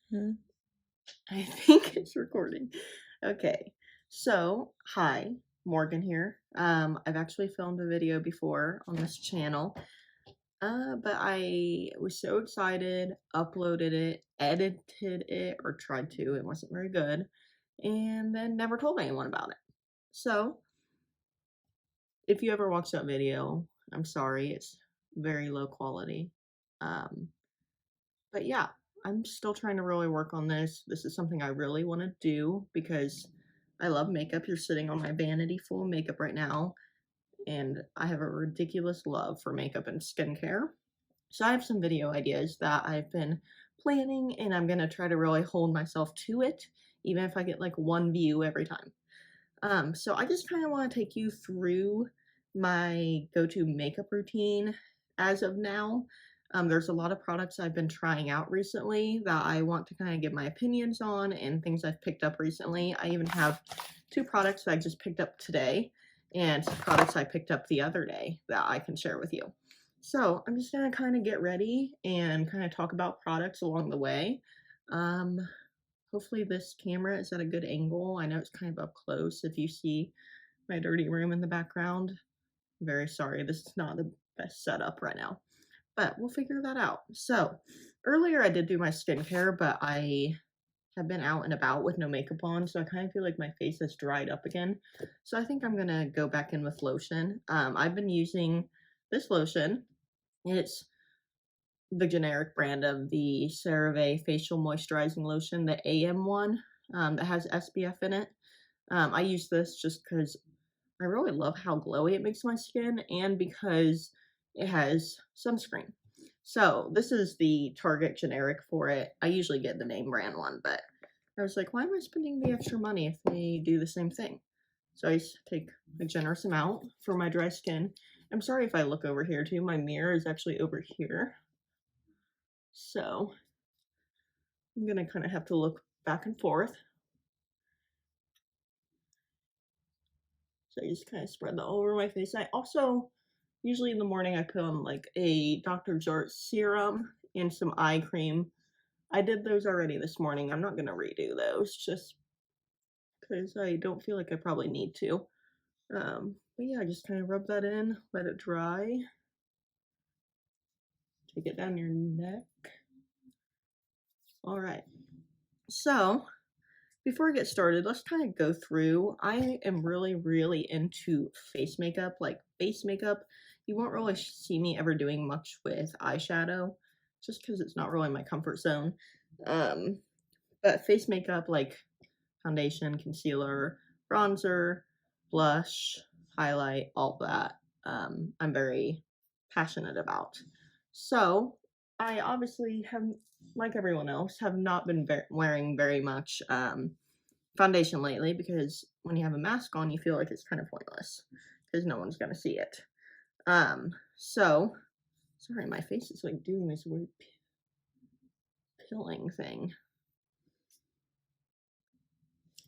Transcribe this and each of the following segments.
Hmm, I think it's recording. Okay. So, hi, Morgan here. I've actually filmed a video before on this channel. But I was so excited, uploaded it, edited it, or tried to. It wasn't very good, and then never told anyone about it. So, if you ever watch that video, I'm sorry, it's very low quality. Um, But yeah, I'm still trying to really work on this. This is something I really want to do because I love makeup. You're sitting on my vanity full of makeup right now, and I have a ridiculous love for makeup and skincare. So I have some video ideas that I've been planning, and I'm going to try to really hold myself to it, even if I get like one view every time. So I just kind of want to take you through my go-to makeup routine as of now. There's a lot of products I've been trying out recently that I want to kind of give my opinions on and things I've picked up recently. I even have two products that I just picked up today and some products I picked up the other day that I can share with you. So I'm just gonna kind of get ready and kind of talk about products along the way. Um, Hopefully this camera is at a good angle. I know it's kind of up close if you see my dirty room in the background. Very sorry, this is not the best setup right now, but we'll figure that out. So, earlier I did do my skincare, but I have been out and about with no makeup on, so I kind of feel like my face has dried up again. So I think I'm gonna go back in with lotion. I've been using this lotion. It's the generic brand of the CeraVe facial moisturizing lotion, the AM one, that has SPF in it. I use this just because I really love how glowy it makes my skin and because it has sunscreen. So this is the Target generic for it. I usually get the name brand one, but I was like, why am I spending the extra money if they do the same thing? So I just take a generous amount for my dry skin. I'm sorry if I look over here too. My mirror is actually over here. So I'm gonna kind of have to look back and forth. So I just kind of spread that all over my face. I also, usually in the morning, I put on like a Dr. Jart serum and some eye cream. I did those already this morning. I'm not gonna redo those just because I don't feel like I probably need to. But yeah, just kind of rub that in, let it dry. Take it down your neck. All right. So before I get started, let's kind of go through. I am really, really into face makeup, like face makeup. You won't really see me ever doing much with eyeshadow, just because it's not really my comfort zone. Um, but face makeup, like foundation, concealer, bronzer, blush, highlight, all that, I'm very passionate about. So I obviously have, like everyone else, have not been wearing very much foundation lately because when you have a mask on, you feel like it's kind of pointless because no one's gonna see it. So sorry, my face is like doing this weird pilling thing.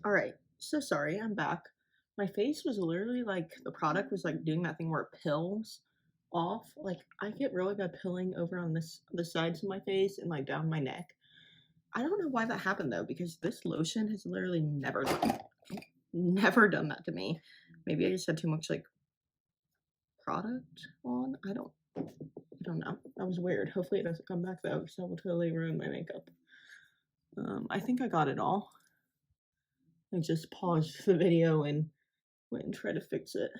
All right, so sorry, I'm back. My face was literally like the product was like doing that thing where it pills off. Like I get really bad pilling over on the sides of my face and like down my neck. I don't know why that happened though, because this lotion has literally never done that to me. Maybe I just had too much like product on. I don't know. That was weird. Hopefully it doesn't come back though, because that will totally ruin my makeup. I think I got it all. I just paused the video and went and tried to fix it.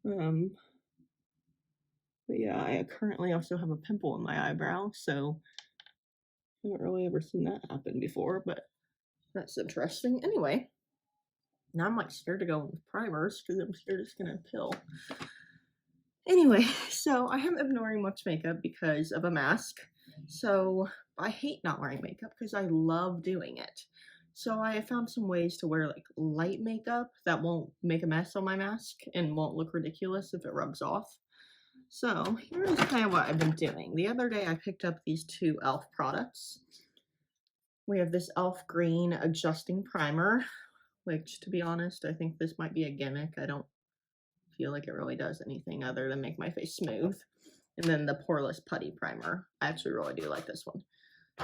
Um, but yeah, I currently also have a pimple in my eyebrow, so I haven't really ever seen that happen before, but that's interesting. Anyway, now I'm like scared to go with primers because I'm scared it's gonna pill. Anyway, so I haven't been wearing much makeup because of a mask. So I hate not wearing makeup because I love doing it. So I have found some ways to wear like light makeup that won't make a mess on my mask and won't look ridiculous if it rubs off. So here is kind of what I've been doing. The other day I picked up these two e.l.f. products. We have this e.l.f. Green Adjusting Primer, which to be honest, I think this might be a gimmick. I don't feel like it really does anything other than make my face smooth. And then the Poreless Putty Primer. I actually really do like this one.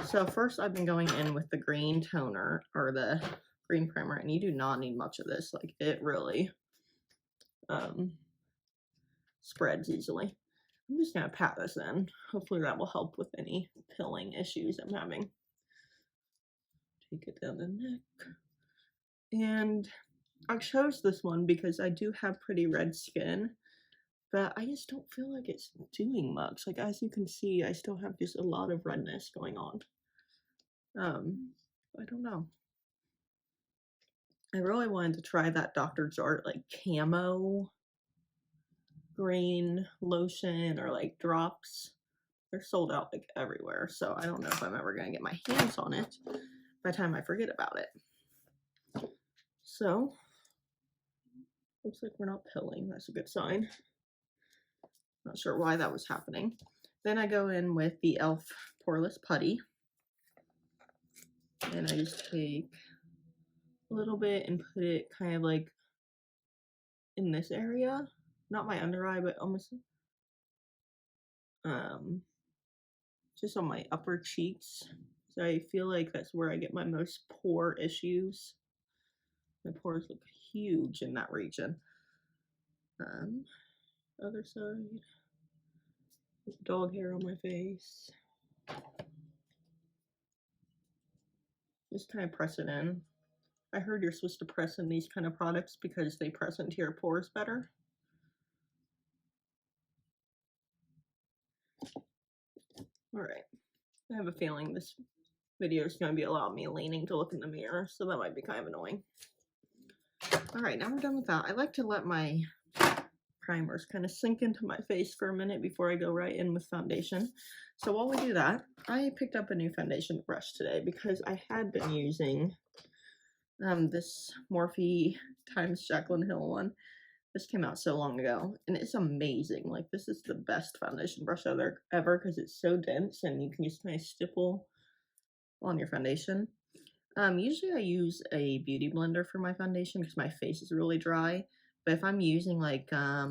So first I've been going in with the green toner or the green primer, and you do not need much of this. Like it really spreads easily. I'm just gonna pat this in. Hopefully that will help with any pilling issues I'm having. Take it down the neck. And I chose this one because I do have pretty red skin, but I just don't feel like it's doing much. Like as you can see, I still have just a lot of redness going on. I don't know. I really wanted to try that Dr. Jart like camo green lotion or like drops. They're sold out like everywhere, so I don't know if I'm ever gonna get my hands on it by the time I forget about it. So, looks like we're not pilling. That's a good sign. Not sure why that was happening. Then I go in with the e.l.f. Poreless Putty. And I just take a little bit and put it kind of like in this area. Not my under eye, but almost just on my upper cheeks. So I feel like that's where I get my most pore issues. My pores look huge in that region. Other side. Dog hair on my face. Just kind of press it in. I heard you're supposed to press in these kind of products because they press into your pores better. Alright. I have a feeling this video is going to be a lot of me leaning to look in the mirror, so that might be kind of annoying. Alright, now we're done with that. I like to let my primers kind of sink into my face for a minute before I go right in with foundation. So while we do that, I picked up a new foundation brush today because I had been using this Morphe times Jaclyn Hill one. This came out so long ago, and it's amazing. Like, this is the best foundation brush ever because it's so dense, and you can just kind of stipple on your foundation. Usually I use a beauty blender for my foundation because my face is really dry. But if I'm using like a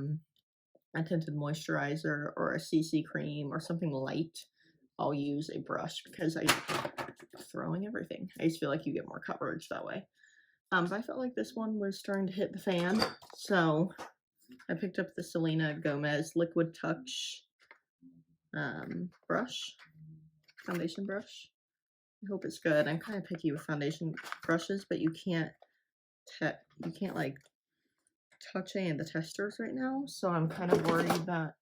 tinted moisturizer or a CC cream or something light, I'll use a brush because I'm throwing everything. I just feel like you get more coverage that way. But I felt like this one was starting to hit the fan, so I picked up the Selena Gomez Liquid Touch brush, foundation brush. I hope it's good. I'm kind of picky with foundation brushes, but you can't like touch any of the testers right now, so I'm kind of worried that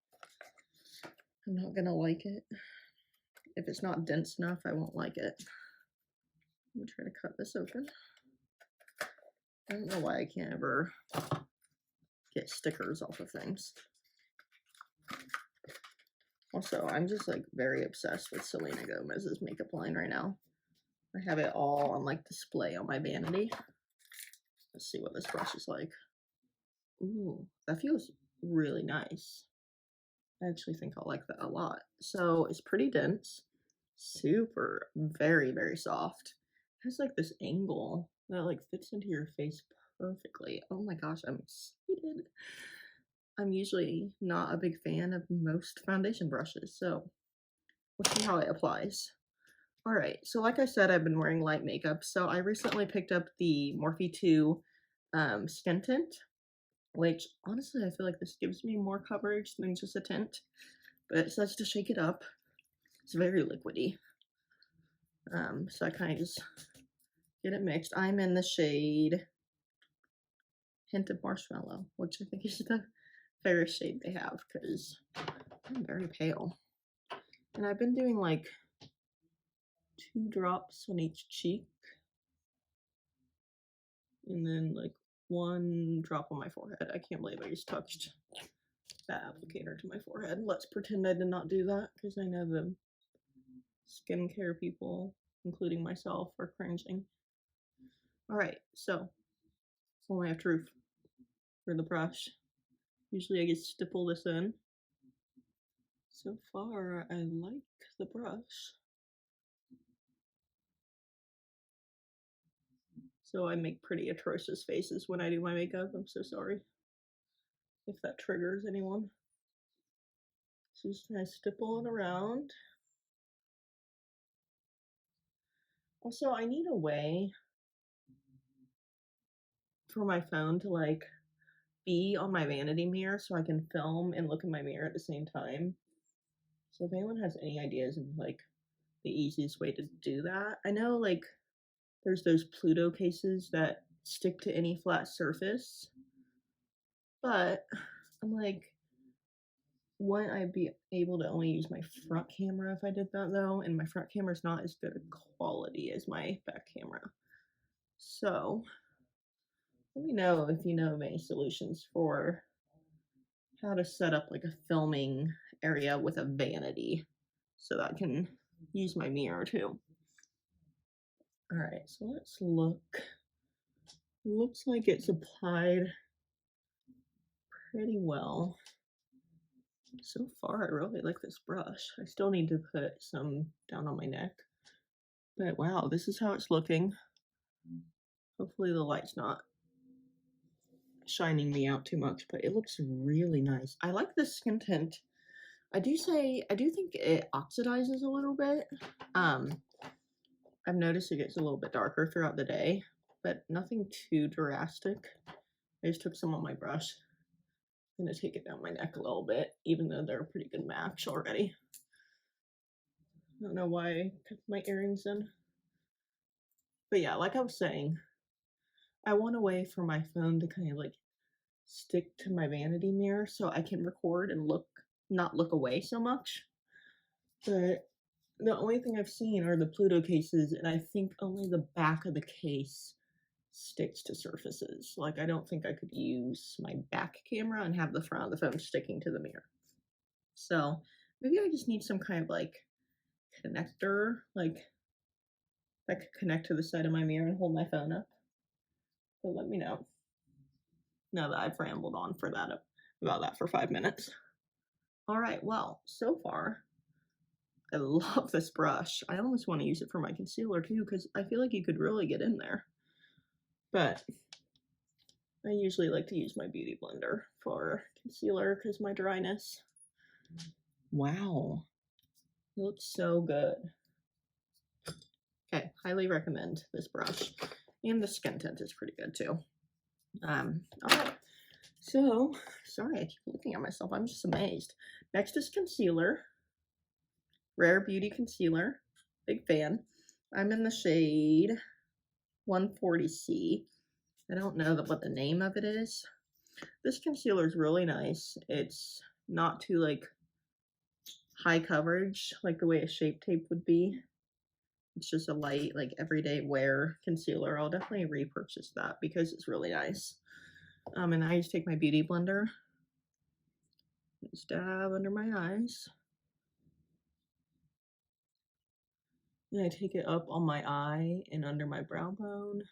I'm not gonna like it. If it's not dense enough, I won't like it. Let me try to cut this open. I don't know why I can't ever get stickers off of things. Also, I'm just like very obsessed with Selena Gomez's makeup line right now. I have it all on like display on my vanity. Let's see what this brush is like. Ooh, that feels really nice. I actually think I'll like that a lot. So it's pretty dense, super, very, very soft. It has like this angle that like fits into your face perfectly. Oh my gosh, I'm excited. I'm usually not a big fan of most foundation brushes, so we'll see how it applies. Alright, so like I said, I've been wearing light makeup, so I recently picked up the Morphe 2 Skin Tint, which honestly I feel like this gives me more coverage than just a tint, but it says to shake it up. It's very liquidy. So I kind of just get it mixed. I'm in the shade Hint of Marshmallow, which I think is the fairest shade they have because I'm very pale. And I've been doing like 2 drops on each cheek. And then like 1 drop on my forehead. I can't believe I just touched that applicator to my forehead. Let's pretend I did not do that because I know the skincare people, including myself, are cringing. Alright, so only have truth for the brush. Usually I just stipple this in. So far, I like the brush. So I make pretty atrocious faces when I do my makeup. I'm so sorry if that triggers anyone. So just kind of stipple it around. Also, I need a way for my phone to like be on my vanity mirror so I can film and look in my mirror at the same time. So if anyone has any ideas of like the easiest way to do that, I know like there's those Pluto cases that stick to any flat surface, but I'm like, wouldn't I be able to only use my front camera if I did that though? And my front camera's not as good a quality as my back camera. So let me know if you know of any solutions for how to set up like a filming area with a vanity so that I can use my mirror too. All right, so let's look. Looks like it's applied pretty well. So far, I really like this brush. I still need to put some down on my neck. But wow, this is how it's looking. Hopefully the light's not shining me out too much, but it looks really nice. I like the skin tint. I do think it oxidizes a little bit. I've noticed it gets a little bit darker throughout the day, but nothing too drastic. I just took some on my brush. I'm gonna take it down my neck a little bit, even though they're a pretty good match already. I don't know why I kept my earrings in. But yeah, like I was saying, I want a way for my phone to kind of like stick to my vanity mirror so I can record and not look away so much. But the only thing I've seen are the Pluto cases, and I think only the back of the case sticks to surfaces. Like, I don't think I could use my back camera and have the front of the phone sticking to the mirror. So maybe I just need some kind of like connector, like that could connect to the side of my mirror and hold my phone up. So let me know. Now that I've rambled on for that about that for 5 minutes. All right, well, so far I love this brush. I almost want to use it for my concealer too, because I feel like you could really get in there. But I usually like to use my Beauty Blender for concealer because my dryness. Wow, it looks so good. Okay, highly recommend this brush. And the skin tint is pretty good too. All right. So, sorry, I keep looking at myself. I'm just amazed. Next is concealer. Rare Beauty Concealer. Big fan. I'm in the shade 140C. I don't know what the name of it is. This concealer is really nice. It's not too like high coverage like the way a Shape Tape would be. It's just a light like everyday wear concealer. I'll definitely repurchase that because it's really nice. And I just take my Beauty Blender, just dab under my eyes. And I take it up on my eye and under my brow bone.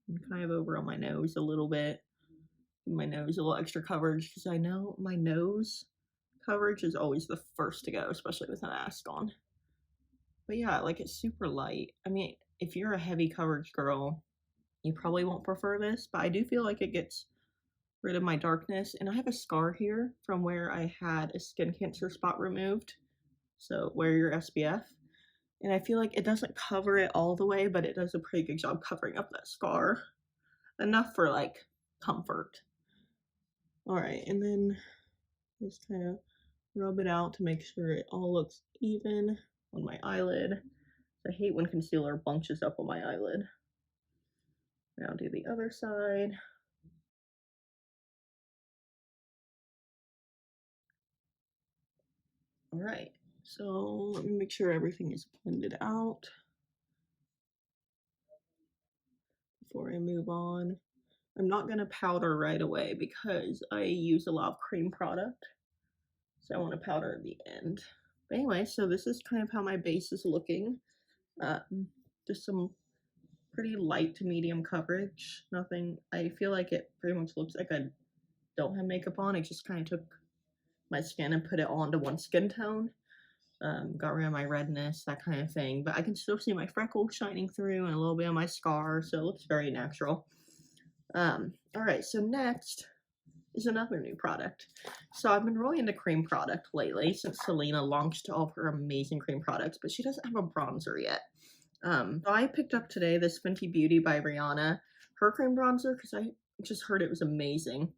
And kind of over on my nose a little bit. Give my nose a little extra coverage because I know my nose coverage is always the first to go, especially with a mask on. But yeah, like it's super light. I mean, if you're a heavy coverage girl, you probably won't prefer this, but I do feel like it gets rid of my darkness. And I have a scar here from where I had a skin cancer spot removed. So wear your SPF. And I feel like it doesn't cover it all the way, but it does a pretty good job covering up that scar. Enough for like comfort. All right, and then just kind of rub it out to make sure it all looks even on my eyelid. I hate when concealer bunches up on my eyelid. Now do the other side. All right, so let me make sure everything is blended out before I move on. I'm not gonna powder right away because I use a lot of cream product. So I want to powder at the end. But anyway, so this is kind of how my base is looking. Just some pretty light to medium coverage. Nothing, I feel like it pretty much looks like I don't have makeup on. I just kind of took my skin and put it onto one skin tone. Got rid of my redness, that kind of thing. But I can still see my freckles shining through and a little bit of my scar, so it looks very natural. All right, so next is another new product. So I've been really into cream product lately since Selena launched all of her amazing cream products, but she doesn't have a bronzer yet. So I picked up today this Fenty Beauty by Rihanna, her cream bronzer, because I just heard it was amazing.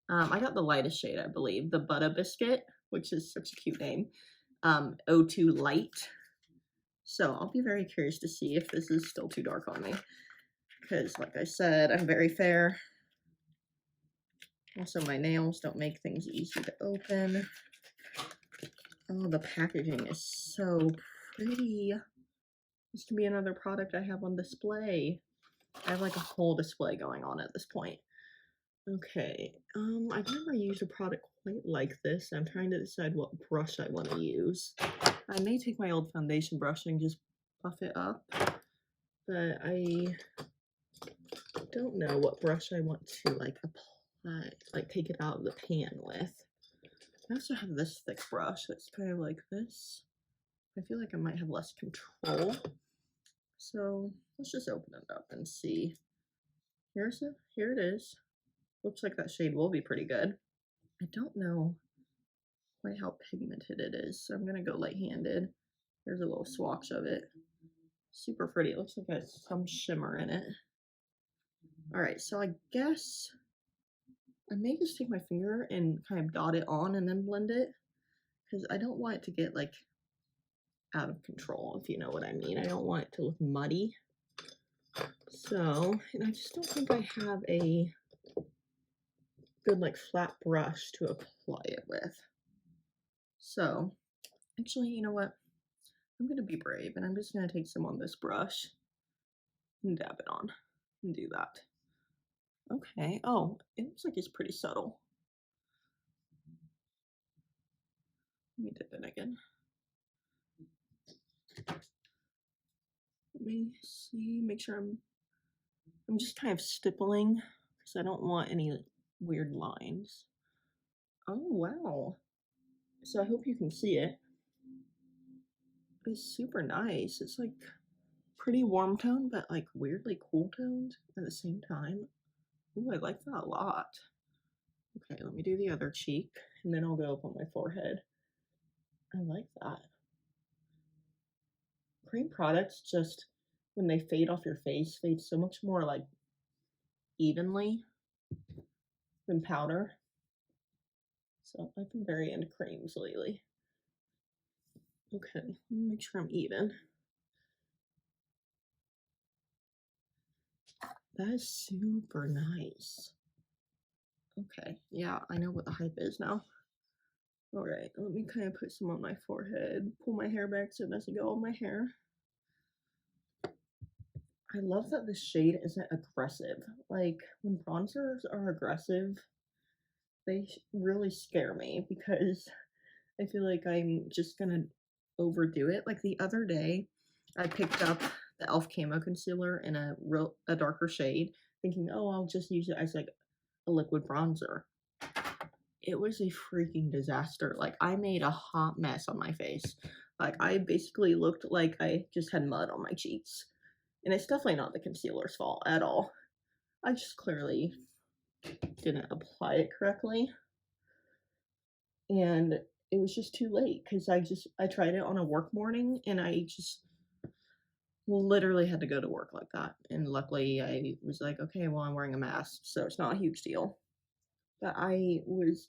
I got the lightest shade, I believe, the Butter Biscuit, which is such a cute name. O2 Light. So I'll be very curious to see if this is still too dark on me. Because, like I said, I'm very fair. Also, my nails don't make things easy to open. Oh, the packaging is so pretty. This can be another product I have on display. I have like a whole display going on at this point. Okay, I've never used a product quite like this. I'm trying to decide what brush I want to use. I may take my old foundation brush and just buff it up, but I don't know what brush I want to like apply, like take it out of the pan with. I also have this thick brush that's kind of like this. I feel like I might have less control. So let's just open it up and see. Here it is. Looks like that shade will be pretty good. I don't know quite how pigmented it is, so I'm gonna go light-handed. There's a little swatch of it. Super pretty. It looks like it has some shimmer in it. Alright, so I guess I may just take my finger and kind of dot it on and then blend it, because I don't want it to get like out of control, if you know what I mean. I don't want it to look muddy. So, and I just don't think I have a good like flat brush to apply it with. So, actually, you know what? I'm gonna be brave and I'm just gonna take some on this brush and dab it on and do that. Okay, oh, it looks like it's pretty subtle. Let me dip it again. Let me see, make sure I'm just kind of stippling because I don't want any weird lines. Oh, wow. So I hope you can see it. It's super nice. It's like pretty warm tone, but like weirdly cool toned at the same time. Ooh, I like that a lot. Okay, let me do the other cheek, and then I'll go up on my forehead. I like that. Cream products just, when they fade off your face, fade so much more like evenly than powder. So I've been very into creams lately. Okay, let me make sure I'm even. That is super nice. Okay, yeah, I know what the hype is now. Alright, let me kind of put some on my forehead, pull my hair back so it doesn't go on my hair. I love that the shade isn't aggressive. Like, when bronzers are aggressive, they really scare me because I feel like I'm just gonna overdo it. Like the other day, I picked up the e.l.f. Camo Concealer in a darker shade, thinking, oh, I'll just use it as like a liquid bronzer. It was a freaking disaster. Like, I made a hot mess on my face. Like, I basically looked like I just had mud on my cheeks. And it's definitely not the concealer's fault at all. I just clearly didn't apply it correctly. And it was just too late because I tried it on a work morning and I just literally had to go to work like that. And luckily I was like, okay, well, I'm wearing a mask, so it's not a huge deal. But I was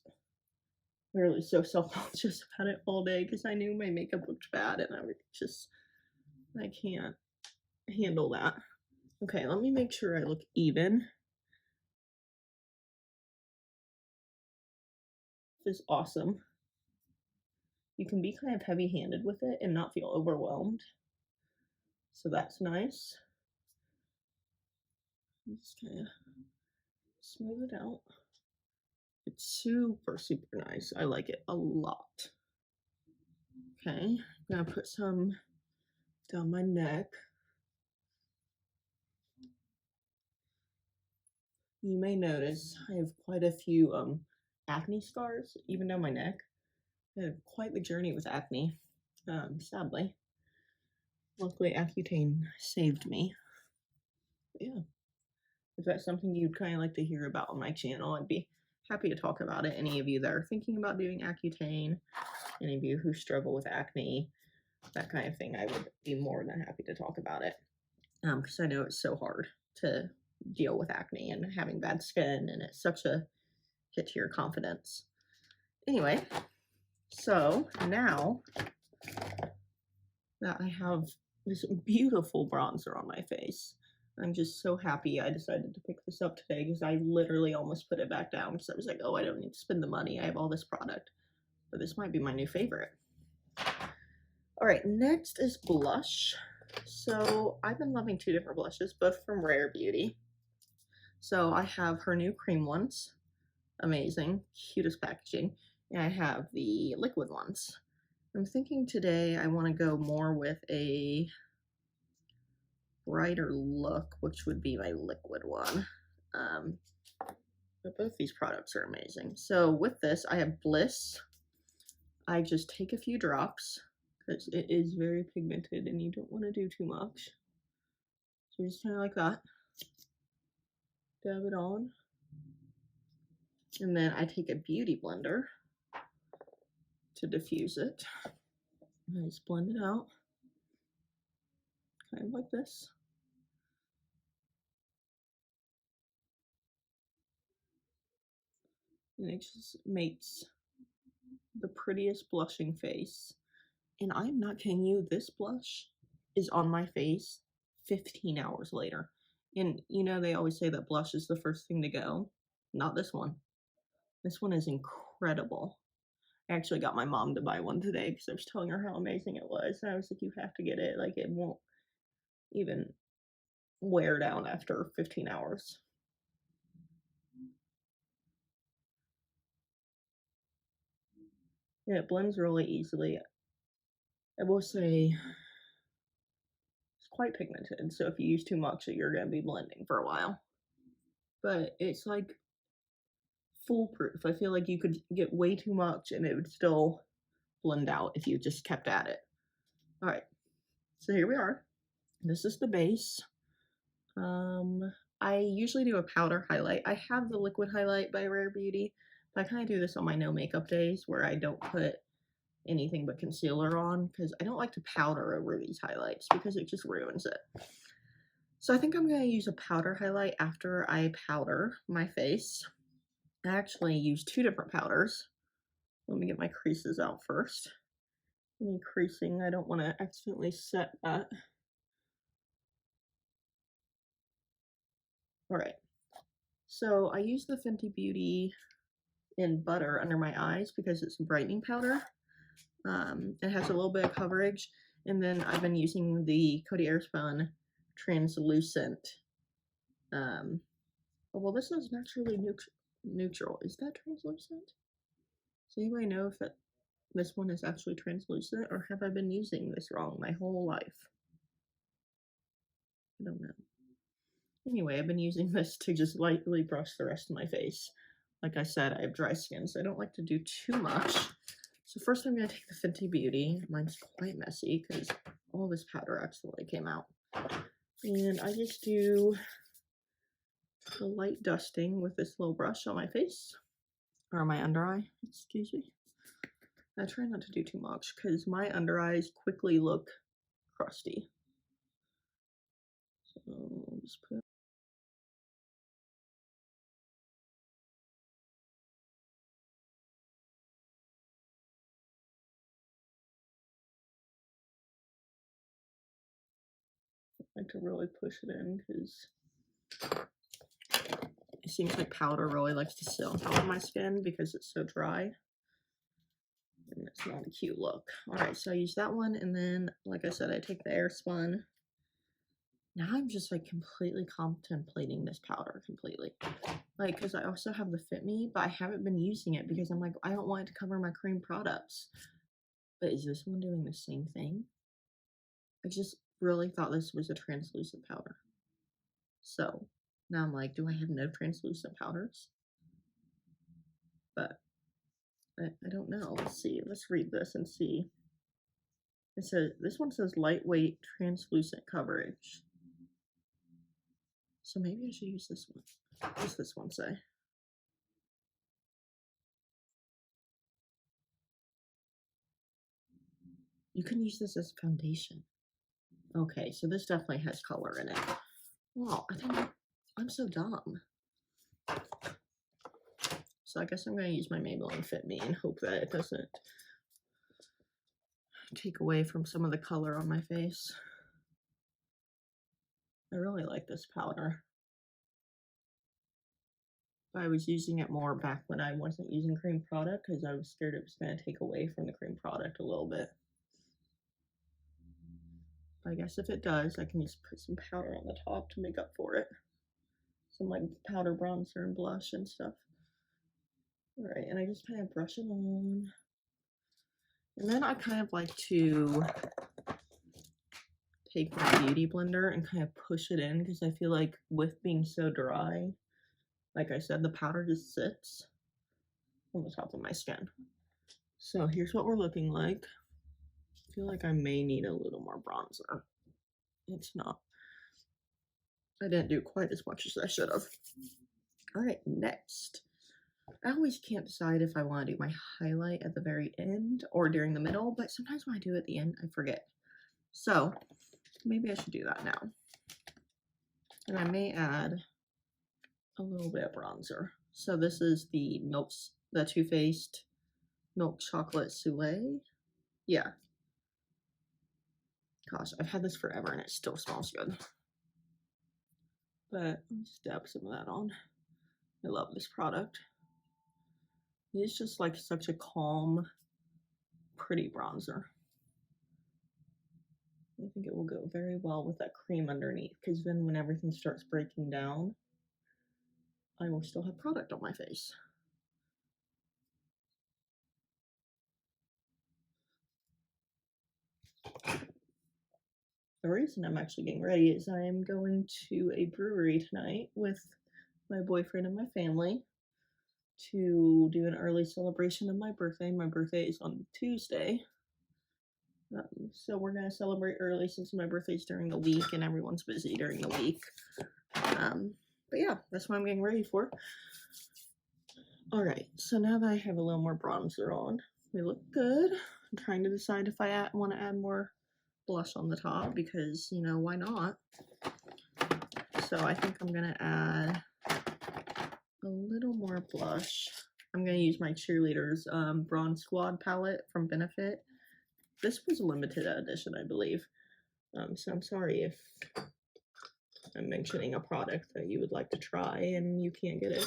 literally so self-conscious about it all day because I knew my makeup looked bad and I can't handle that. Okay, let me make sure I look even. This is awesome. You can be kind of heavy-handed with it and not feel overwhelmed. So that's nice. Just kind of smooth it out. It's super, super nice. I like it a lot. Okay, I'm gonna put some down my neck. You may notice I have quite a few acne scars, even down my neck. I had quite the journey with acne, sadly. Luckily, Accutane saved me. But yeah, if that's something you'd kind of like to hear about on my channel, I'd be happy to talk about it. Any of you that are thinking about doing Accutane, any of you who struggle with acne, that kind of thing, I would be more than happy to talk about it. Because I know it's so hard to deal with acne and having bad skin, and it's such a hit to your confidence. Anyway, so now that I have this beautiful bronzer on my face, I'm just so happy I decided to pick this up today because I literally almost put it back down because I was like, oh, I don't need to spend the money. I have all this product. But this might be my new favorite. All right, next is blush. So I've been loving two different blushes, both from Rare Beauty. So I have her new cream ones. Amazing, cutest packaging. And I have the liquid ones. I'm thinking today I want to go more with a brighter look, which would be my liquid one. But both these products are amazing. So with this, I have Bliss. I just take a few drops because it is very pigmented and you don't want to do too much. So just kind of like that. Dab it on. And then I take a beauty blender to diffuse it. And I just blend it out. Kind of like this. And it just makes the prettiest blushing face. And I'm not kidding you, this blush is on my face 15 hours later. And you know, they always say that blush is the first thing to go. Not this one. This one is incredible. I actually got my mom to buy one today because I was telling her how amazing it was. And I was like, you have to get it. Like, it won't even wear down after 15 hours. Yeah, it blends really easily. I will say it's quite pigmented, so if you use too much, you're going to be blending for a while. But it's like foolproof. I feel like you could get way too much and it would still blend out if you just kept at it. All right, so here we are. This is the base. I usually do a powder highlight. I have the liquid highlight by Rare Beauty, but I kind of do this on my no makeup days where I don't put anything but concealer on because I don't like to powder over these highlights because it just ruins it. So I think I'm going to use a powder highlight after I powder my face. I actually use two different powders. Let me get my creases out first. Any creasing, I don't want to accidentally set that. Alright, so I use the Fenty Beauty in Butter under my eyes because it's a brightening powder. It has a little bit of coverage, and then I've been using the Coty Airspun translucent. Well, this is naturally neutral. Is that translucent? Does anybody know if this one is actually translucent, or have I been using this wrong my whole life? I don't know. Anyway, I've been using this to just lightly brush the rest of my face. Like I said, I have dry skin, so I don't like to do too much. So first I'm going to take the Fenty Beauty. Mine's quite messy because all this powder accidentally came out. And I just do a light dusting with this little brush on my face. Or my under eye, excuse me. I try not to do too much because my under eyes quickly look crusty. So I'll just put I like to really push it in because it seems like powder really likes to sit on top of my skin because it's so dry. And it's not a cute look. Alright, so I use that one, and then, like I said, I take the Airspun. Now I'm just like completely contemplating this powder completely. Like, because I also have the Fit Me, but I haven't been using it because I'm like, I don't want it to cover my cream products. But is this one doing the same thing? I just really thought this was a translucent powder. So now I'm like, do I have no translucent powders? But I don't know. Let's see. Let's read this and see. It says, this one says lightweight translucent coverage. So maybe I should use this one. What does this one say? You can use this as foundation. Okay, so this definitely has color in it. Wow, I think I'm so dumb. So I guess I'm going to use my Maybelline Fit Me and hope that it doesn't take away from some of the color on my face. I really like this powder. I was using it more back when I wasn't using cream product because I was scared it was going to take away from the cream product a little bit. I guess if it does, I can just put some powder on the top to make up for it. Some like powder bronzer and blush and stuff. Alright, and I just kind of brush it on. And then I kind of like to take my beauty blender and kind of push it in because I feel like with being so dry, like I said, the powder just sits on the top of my skin. So here's what we're looking like. I feel like I may need a little more bronzer. It's not. I didn't do quite as much as I should have. Alright, next. I always can't decide if I want to do my highlight at the very end or during the middle, but sometimes when I do it at the end, I forget. So maybe I should do that now. And I may add a little bit of bronzer. So this is the Too Faced Milk Chocolate Soleil. Yeah. Gosh, I've had this forever and it still smells good. But let's dab some of that on. I love this product. It's just like such a calm, pretty bronzer. I think it will go very well with that cream underneath because then when everything starts breaking down, I will still have product on my face. The reason I'm actually getting ready is I am going to a brewery tonight with my boyfriend and my family to do an early celebration of my birthday. My birthday is on Tuesday. So we're going to celebrate early since my birthday's during the week and everyone's busy during the week. But yeah, that's what I'm getting ready for. Alright, so now that I have a little more bronzer on, we look good. I'm trying to decide if I want to add more blush on the top because, you know, why not? So I think I'm going to add a little more blush. I'm going to use my Cheerleaders Bronze Squad palette from Benefit. This was a limited edition, I believe. So I'm sorry if I'm mentioning a product that you would like to try and you can't get it.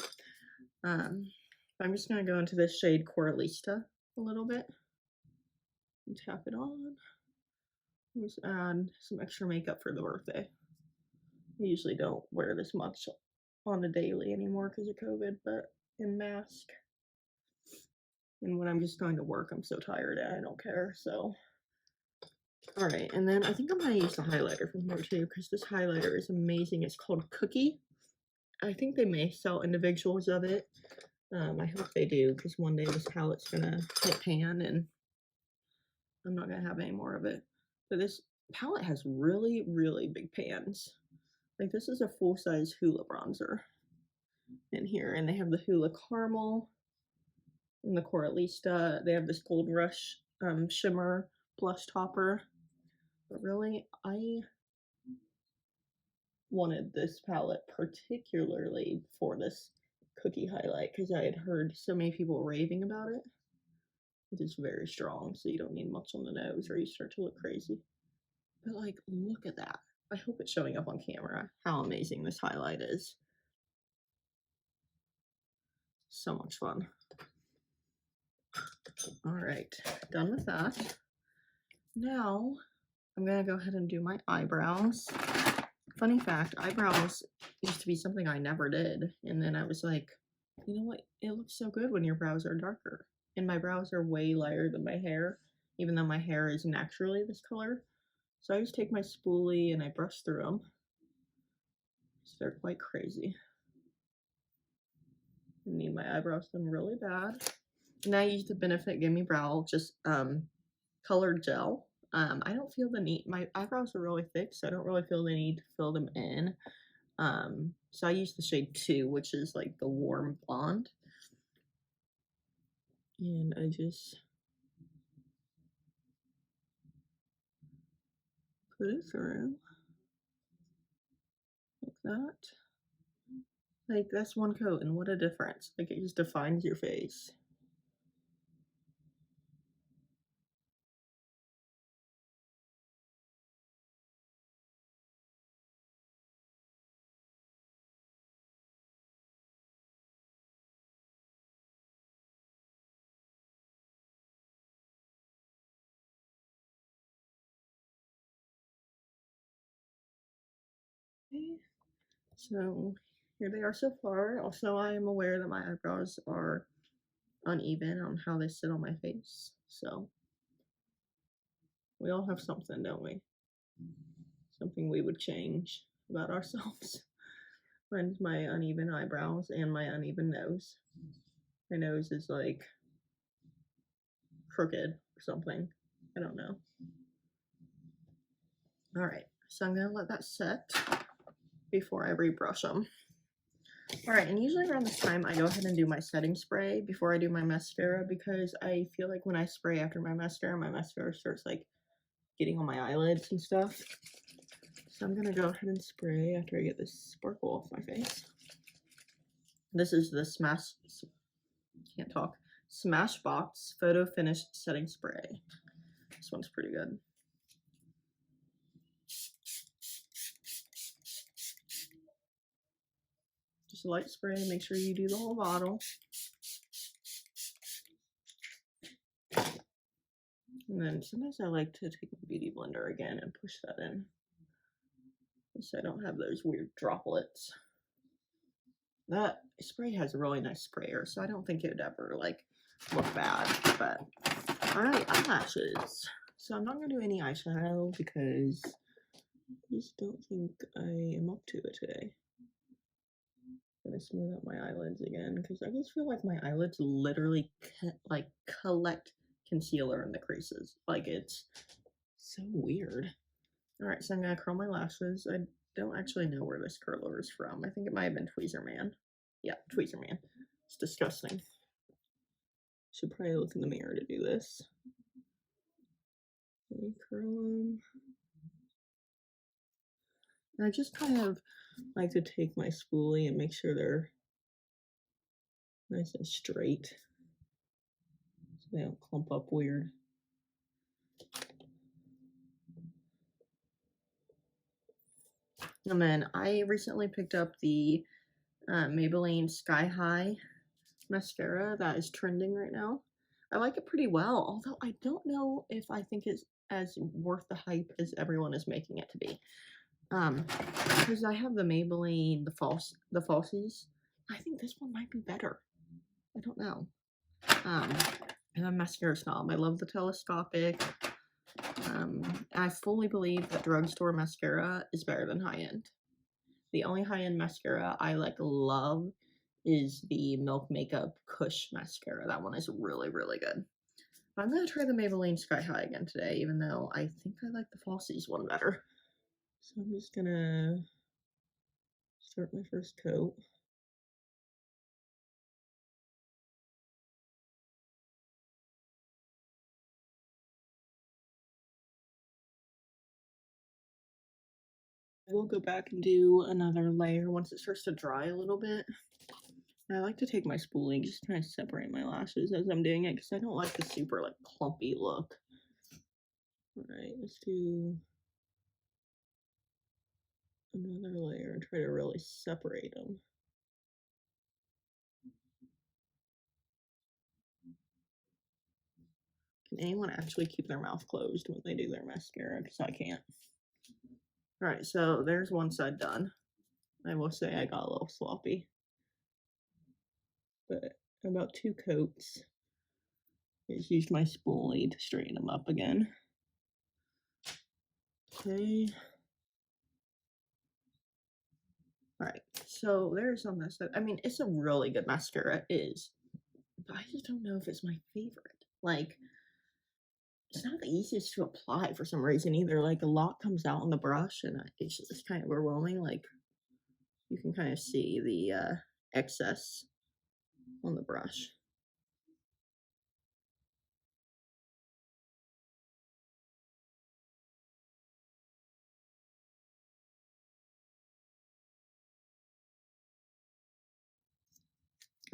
I'm just going to go into this shade Coralista a little bit and tap it on. Just add some extra makeup for the birthday. I usually don't wear this much on a daily anymore because of COVID, but in mask. And when I'm just going to work, I'm so tired and I don't care, so. Alright, and then I think I'm going to use the highlighter from here too because this highlighter is amazing. It's called Cookie. I think they may sell individuals of it. I hope they do because one day this palette's going to hit pan and I'm not going to have any more of it. But this palette has really, really big pans. Like this is a full-size Hoola bronzer in here. And they have the Hoola Caramel and the Coralista. They have this Gold Rush shimmer blush topper. But really, I wanted this palette particularly for this cookie highlight because I had heard so many people raving about it. It is very strong, so you don't need much on the nose or you start to look crazy. But like, look at that. I hope it's showing up on camera how amazing this highlight is. So much fun. Alright, done with that. Now, I'm gonna go ahead and do my eyebrows. Funny fact, eyebrows used to be something I never did. And then I was like, you know what? It looks so good when your brows are darker. And my brows are way lighter than my hair, even though my hair is naturally this color. So I just take my spoolie and I brush through them. So they're quite crazy. I need my eyebrows done really bad. And I use the Benefit Gimme Brow, just colored gel. I don't feel the need, my eyebrows are really thick, so I don't really feel the need to fill them in. So I use the shade 2, which is like the warm blonde. And I just put it through like that. Like, that's one coat, and what a difference. Like, it just defines your face. Okay. So, here they are so far. Also, I am aware that my eyebrows are uneven on how they sit on my face. So, we all have something, don't we? Something we would change about ourselves. Mine's my uneven eyebrows and my uneven nose. My nose is like crooked or something. I don't know. All right, so I'm gonna let that set before I rebrush them. All right, and usually around this time I go ahead and do my setting spray before I do my mascara, because I feel like when I spray after my mascara starts like getting on my eyelids and stuff. So I'm gonna go ahead and spray after I get this sparkle off my face. This is the Smashbox Photo Finish Setting Spray. This one's pretty good. Just a light spray, make sure you do the whole bottle. And then sometimes I like to take my beauty blender again and push that in, so I don't have those weird droplets. That spray has a really nice sprayer, so I don't think it would ever like look bad. But all right, eyelashes. So I'm not gonna do any eyeshadow because I just don't think I am up to it today. I'm gonna smooth out my eyelids again because I just feel like my eyelids literally collect concealer in the creases. Like, it's so weird. All right, so I'm gonna curl my lashes. I don't actually know where this curler is from. I think it might have been Tweezerman. Yeah, Tweezerman. It's disgusting. Should probably look in the mirror to do this. Let me curl them. And I just kind of like to take my spoolie and make sure they're nice and straight, so they don't clump up weird. And then I recently picked up the Maybelline Sky High mascara that is trending right now. I like it pretty well, although I don't know if I think it's as worth the hype as everyone is making it to be. Because I have the Maybelline, the falsies. I think this one might be better. I don't know. I'm a mascara snob. I love the telescopic. I fully believe that drugstore mascara is better than high-end. The only high-end mascara I love is the Milk Makeup Kush mascara. That one is really, really good. I'm gonna try the Maybelline Sky High again today, even though I think I like the Falsies one better. So I'm just gonna start my first coat. I will go back and do another layer once it starts to dry a little bit. And I like to take my spoolie, just kind of separate my lashes as I'm doing it, because I don't like the super clumpy look. Alright, let's do another layer and try to really separate them. Can anyone actually keep their mouth closed when they do their mascara? Because I can't. Alright, so there's one side done. I will say I got a little sloppy. But about 2 coats. I just used my spoolie to straighten them up again. Okay. Alright, so there's on this side. I mean, it's a really good mascara, it is. But I just don't know if it's my favorite. Like, it's not the easiest to apply for some reason either. Like, a lot comes out on the brush, and it's kind of overwhelming. Like, you can kind of see the excess on the brush.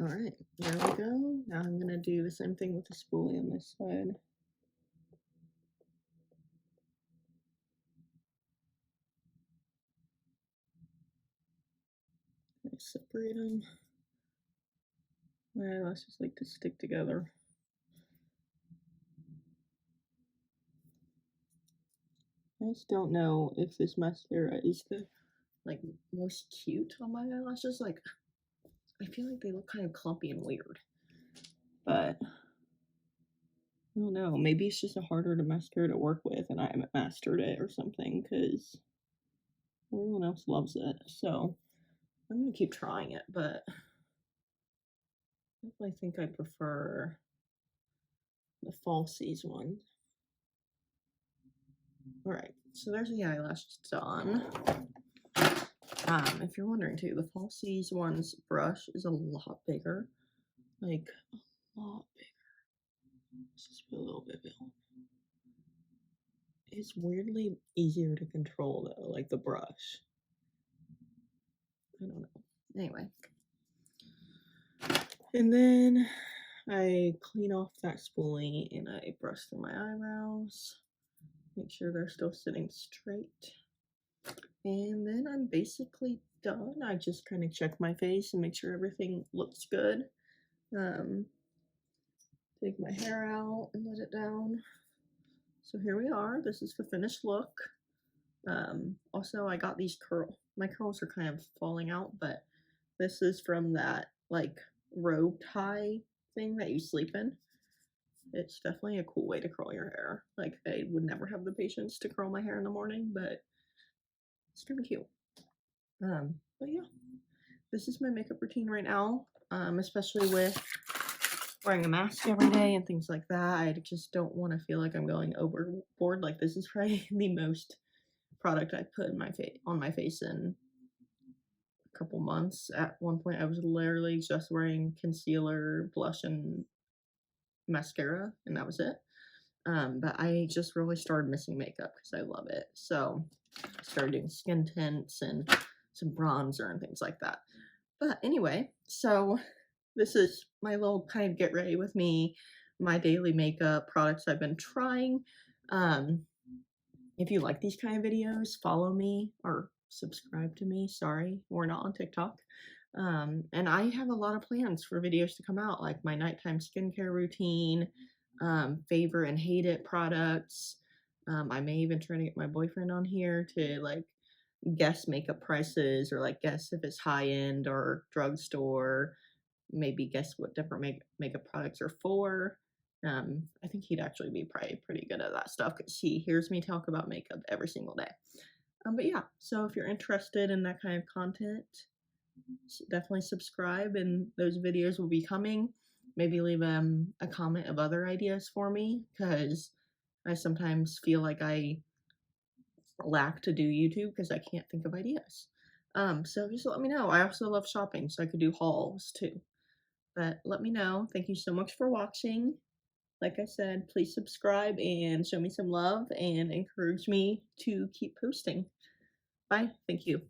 All right, there we go. Now I'm gonna do the same thing with the spoolie on this side. I separate them. My eyelashes like to stick together. I just don't know if this mascara is the like most cute on my eyelashes. Like, I feel like they look kind of clumpy and weird. But I don't know. Maybe it's just a harder to mascara to work with, and I haven't mastered it or something because everyone else loves it. So I'm gonna keep trying it, but I think I prefer the falsies one. All right, so there's the eyelashes done. If you're wondering too, the falsies one's brush is a lot bigger, like a lot bigger. Let's just put a little bit on. It's weirdly easier to control though, like the brush. I don't know. Anyway, and then I clean off that spoolie and I brush through my eyebrows, make sure they're still sitting straight. And then I'm basically done. I just kind of check my face and make sure everything looks good. Take my hair out and let it down. So here we are. This is the finished look. Also, I got these my curls are kind of falling out, but this is from that like robe tie thing that you sleep in. It's definitely a cool way to curl your hair. Like, I would never have the patience to curl my hair in the morning, but it's kind of cute. But yeah, this is my makeup routine right now, especially with wearing a mask every day and things like that. I just don't want to feel like I'm going overboard. Like, this is probably the most product I put in on my face in a couple months. At one point, I was literally just wearing concealer, blush, and mascara, and that was it. But I just really started missing makeup because I love it. So I started doing skin tints and some bronzer and things like that. But anyway, so this is my little kind of get ready with me, my daily makeup products I've been trying. If you like these kind of videos, follow me or subscribe to me. Sorry, we're not on TikTok. And I have a lot of plans for videos to come out, like my nighttime skincare routine, favorite and hate it products. I may even try to get my boyfriend on here to like guess makeup prices or like guess if it's high end or drugstore. Maybe guess what different makeup products are for. I think he'd actually be probably pretty good at that stuff because he hears me talk about makeup every single day. But yeah, so if you're interested in that kind of content, definitely subscribe and those videos will be coming. Maybe leave a comment of other ideas for me because I sometimes feel like I lack to do YouTube because I can't think of ideas. So just let me know. I also love shopping, so I could do hauls too. But let me know. Thank you so much for watching. Like I said, please subscribe and show me some love and encourage me to keep posting. Bye. Thank you.